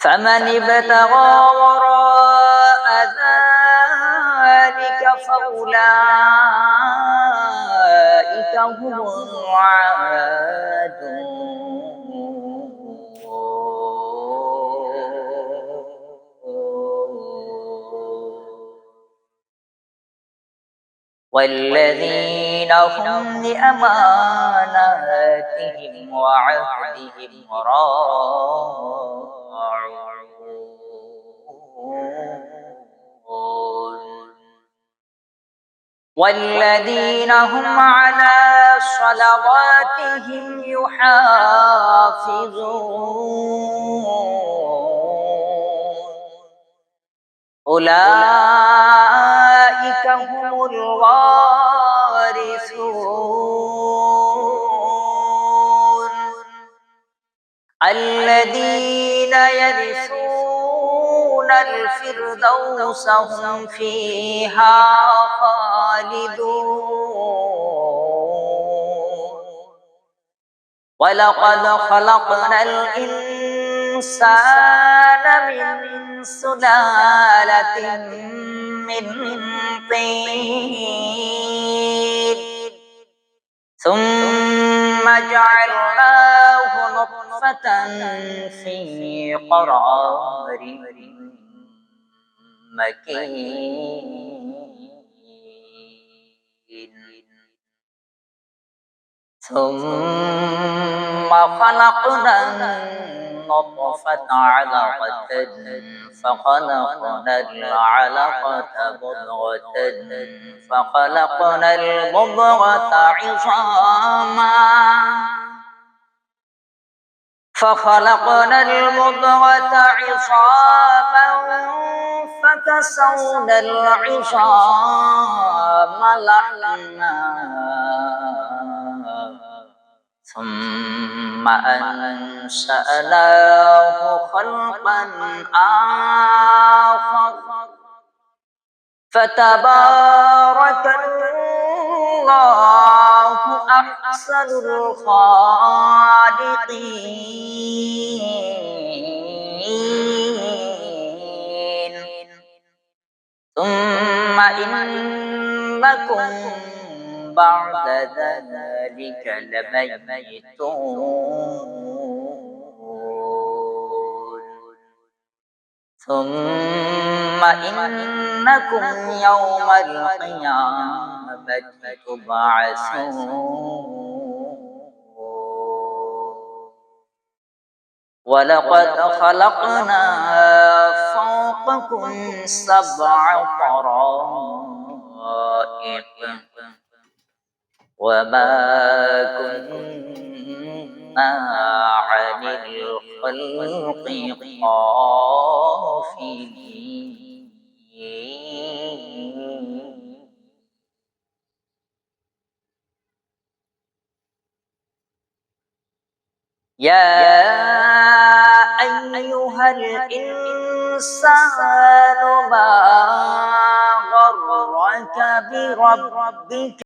فمن ابتغى وراء ذلك فأولئك هم العادون. والذين هم لأماناتهم وعهدهم راعون. والذين هم على صلواتهم يحافظون. أولئك هم الوارثون الذين يرثون الفردوس هم فيها خالدون. ولقد خلقنا الإنسان من سلالة من طين ثم جعلناه نطفة في قرار مكين ثم خلقنا النطفة علقة فخلقنا العلقة مضغة فخلقنا المضغة عظاما فكسونا العظام لحما ثم أنشأناه خلقا آخر فتبارك الله أحسن الخالقين. ثم إنكم بعد ذلك لميتون. ثم إنكم يوم القيامة تبعثون. ولقد خلقنا فوقكم 7 طرائق وما كنا عن الخلق غافلين. يا أيها الإنسان ما غرك بربك